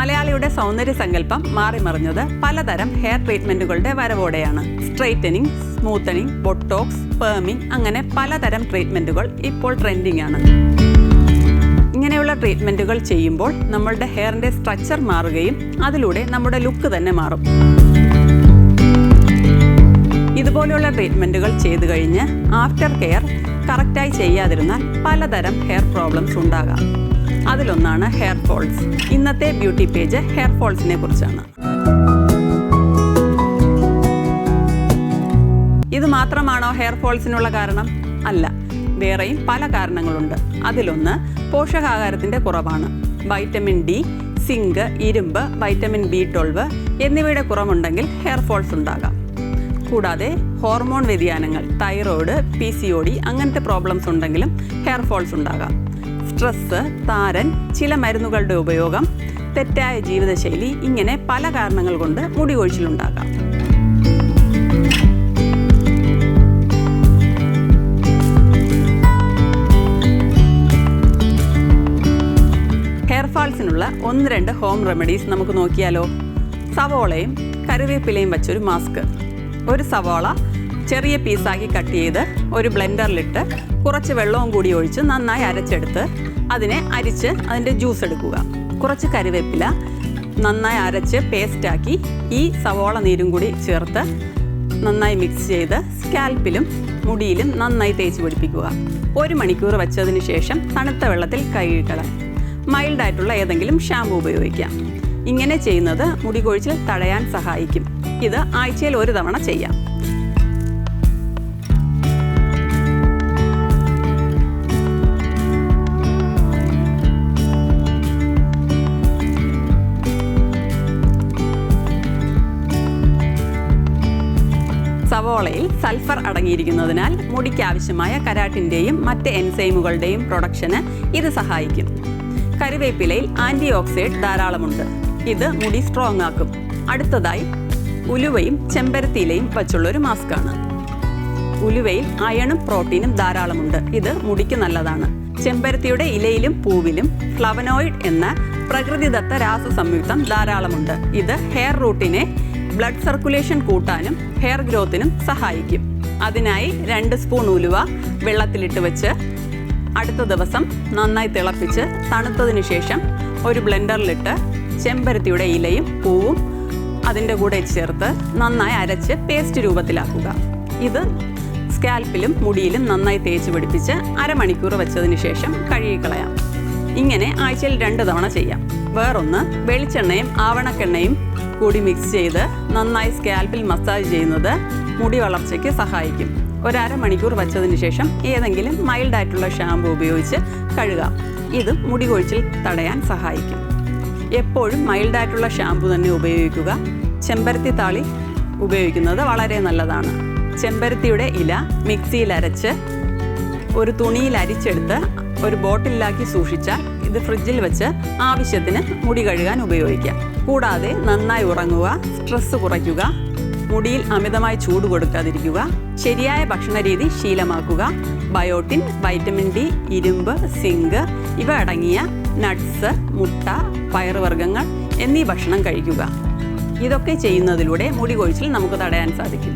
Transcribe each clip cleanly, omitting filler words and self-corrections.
മലയാളിയുടെ സൗന്ദര്യ സങ്കല്പം മാറിമറിഞ്ഞത് പലതരം ഹെയർ ട്രീറ്റ്മെൻറ്റുകളുടെ വരവോടെയാണ്. സ്ട്രെയിറ്റനിങ്, സ്മൂത്തനിങ്, ബൊട്ടോക്സ്, പെർമിങ് അങ്ങനെ പലതരം ട്രീറ്റ്മെൻറ്റുകൾ ഇപ്പോൾ ട്രെൻഡിങ് ആണ്. ഇങ്ങനെയുള്ള ട്രീറ്റ്മെൻറ്റുകൾ ചെയ്യുമ്പോൾ നമ്മളുടെ ഹെയറിൻ്റെ സ്ട്രക്ചർ മാറുകയും അതിലൂടെ നമ്മുടെ ലുക്ക് തന്നെ മാറും. ഇതുപോലെയുള്ള ട്രീറ്റ്മെൻറ്റുകൾ ചെയ്തു കഴിഞ്ഞ് ആഫ്റ്റർ കെയർ കറക്റ്റായി ചെയ്യാതിരുന്നാൽ പലതരം ഹെയർ പ്രോബ്ലംസ് ഉണ്ടാകാം. അതിലൊന്നാണ് ഹെയർ ഫോൾസ്. ഇന്നത്തെ ബ്യൂട്ടി പേജ് ഹെയർ ഫോൾസിനെ കുറിച്ചാണ്. ഇത് മാത്രമാണോ ഹെയർ ഫോൾസിനുള്ള കാരണം? അല്ല, വേറെയും പല കാരണങ്ങളുണ്ട്. അതിലൊന്ന് പോഷകാഹാരത്തിൻ്റെ കുറവാണ്. വൈറ്റമിൻ ഡി, സിങ്ക്, ഇരുമ്പ്, വൈറ്റമിൻ B12 എന്നിവയുടെ കുറവുണ്ടെങ്കിൽ ഹെയർ ഫോൾസ് ഉണ്ടാകാം. കൂടാതെ ഹോർമോൺ വ്യതിയാനങ്ങൾ, തൈറോയ്ഡ്, PCOD അങ്ങനത്തെ പ്രോബ്ലംസ് ഉണ്ടെങ്കിലും ഹെയർ ഫോൾസ് ഉണ്ടാകാം. സ്ട്രെസ്സ്, താരൻ, ചില മരുന്നുകളുടെ ഉപയോഗം, തെറ്റായ ജീവിതശൈലി ഇങ്ങനെ പല കാരണങ്ങൾ കൊണ്ട് മുടി കൊഴിച്ചിലുണ്ടാകാം. ഹെയർ ഫാൾസിനുള്ള 1-2 ഹോം റെമഡീസ് നമുക്ക് നോക്കിയാലോ. സവോളയും കറിവേപ്പിലയും വച്ചൊരു മാസ്ക്. ഒരു സവോള ചെറിയ പീസാക്കി കട്ട് ചെയ്ത് ഒരു ബ്ലെൻഡറിലിട്ട് കുറച്ച് വെള്ളവും കൂടി ഒഴിച്ച് നന്നായി അരച്ചെടുത്ത് അതിനെ അരിച്ച് അതിൻ്റെ ജ്യൂസ് എടുക്കുക. കുറച്ച് കറിവേപ്പില നന്നായി അരച്ച് പേസ്റ്റാക്കി ഈ സവോള നീരും കൂടി ചേർത്ത് നന്നായി മിക്സ് ചെയ്ത് സ്കാൽപ്പിലും മുടിയിലും നന്നായി തേച്ച് പിടിപ്പിക്കുക. 1 മണിക്കൂർ വച്ചതിന് ശേഷം തണുത്ത വെള്ളത്തിൽ കഴുകിക്കളയാം. മൈൽഡായിട്ടുള്ള ഏതെങ്കിലും ഷാമ്പു ഉപയോഗിക്കാം. ഇങ്ങനെ ചെയ്യുന്നത് മുടി കൊഴിച്ചിൽ തടയാൻ സഹായിക്കും. ഇത് ആഴ്ചയിൽ 1 തവണ ചെയ്യാം. സവോളയിൽ സൾഫർ അടങ്ങിയിരിക്കുന്നതിനാൽ മുടിക്ക് ആവശ്യമായ കരാട്ടിൻ്റെയും മറ്റ് എൻസൈമുകളുടെയും പ്രൊഡക്ഷന് ഇത് സഹായിക്കും. കറിവേപ്പിലയിൽ ആൻറ്റി ഓക്സിഡന്റ് ധാരാളമുണ്ട്. ഇത് മുടി സ്ട്രോങ് ആക്കും. അടുത്തതായി ഉലുവയും ചെമ്പരത്തിയിലയും വച്ചുള്ളൊരു മാസ്കാണ്. ഉലുവയിൽ അയണും പ്രോട്ടീനും ധാരാളമുണ്ട്. ഇത് മുടിക്ക് നല്ലതാണ്. ചെമ്പരത്തിയുടെ ഇലയിലും പൂവിലും ഫ്ലവനോയിഡ് എന്ന പ്രകൃതിദത്ത രാസസംയുക്തം ധാരാളമുണ്ട്. ഇത് ഹെയർ റൂട്ടിനെ ബ്ലഡ് സർക്കുലേഷൻ കൂട്ടാനും ഹെയർ ഗ്രോത്തിനും സഹായിക്കും. അതിനായി 2 സ്പൂൺ ഉലുവ വെള്ളത്തിലിട്ട് വെച്ച് അടുത്ത ദിവസം നന്നായി തിളപ്പിച്ച് തണുത്തതിന് ശേഷം ഒരു ബ്ലെൻഡറിലിട്ട് ചെമ്പരത്തിയുടെ ഇലയും പൂവും അതിൻ്റെ കൂടെ ചേർത്ത് നന്നായി അരച്ച് പേസ്റ്റ് രൂപത്തിലാക്കുക. ഇത് സ്കാൽപ്പിലും മുടിയിലും നന്നായി തേച്ച് പിടിപ്പിച്ച് 1/2 മണിക്കൂർ വെച്ചതിന് ശേഷം കഴുകിക്കളയാം. ഇങ്ങനെ ആഴ്ചയിൽ 2 തവണ ചെയ്യാം. വേറൊന്ന്, വെളിച്ചെണ്ണയും ആവണക്കെണ്ണയും കൂടി മിക്സ് ചെയ്ത് നന്നായി സ്കാൽപ്പിൽ മസാജ് ചെയ്യുന്നത് മുടി വളർച്ചയ്ക്ക് സഹായിക്കും. 1/2 മണിക്കൂർ വച്ചതിന് ശേഷം ഏതെങ്കിലും മൈൽഡായിട്ടുള്ള ഷാമ്പു ഉപയോഗിച്ച് കഴുകാം. ഇത് മുടി കൊഴിച്ചിൽ തടയാൻ സഹായിക്കും. എപ്പോഴും മൈൽഡായിട്ടുള്ള ഷാമ്പു തന്നെ ഉപയോഗിക്കുക. ചെമ്പരത്തി താളി ഉപയോഗിക്കുന്നത് വളരെ നല്ലതാണ്. ചെമ്പരത്തിയുടെ ഇല മിക്സിയിൽ അരച്ച് ഒരു തുണിയിൽ അരിച്ചെടുത്ത് ഒരു ബോട്ടിലാക്കി സൂക്ഷിച്ചാൽ ഇത് ഫ്രിഡ്ജിൽ വെച്ച് ആവശ്യത്തിന് മുടി കഴുകാൻ ഉപയോഗിക്കാം. കൂടാതെ നന്നായി ഉറങ്ങുക, സ്ട്രെസ് കുറയ്ക്കുക, മുടിയിൽ അമിതമായി ചൂട് കൊടുക്കാതിരിക്കുക, ശരിയായ ഭക്ഷണരീതി ശീലമാക്കുക, ബയോട്ടിൻ, വൈറ്റമിൻ ഡി, ഇരുമ്പ്, സിങ്ക് ഇവ അടങ്ങിയ നട്ട്സ്, മുട്ട, പയറുവർഗ്ഗങ്ങൾ എന്നീ ഭക്ഷണം കഴിക്കുക. ഇതൊക്കെ ചെയ്യുന്നതിലൂടെ മുടി കൊഴിച്ചിൽ നമുക്ക് തടയാൻ സാധിക്കും.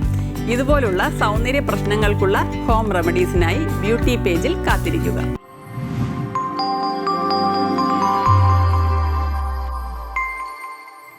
ഇതുപോലുള്ള സൗന്ദര്യ പ്രശ്നങ്ങൾക്കുള്ള ഹോം റെമഡീസിനായി ബ്യൂട്ടി പേജിൽ കാത്തിരിക്കുക.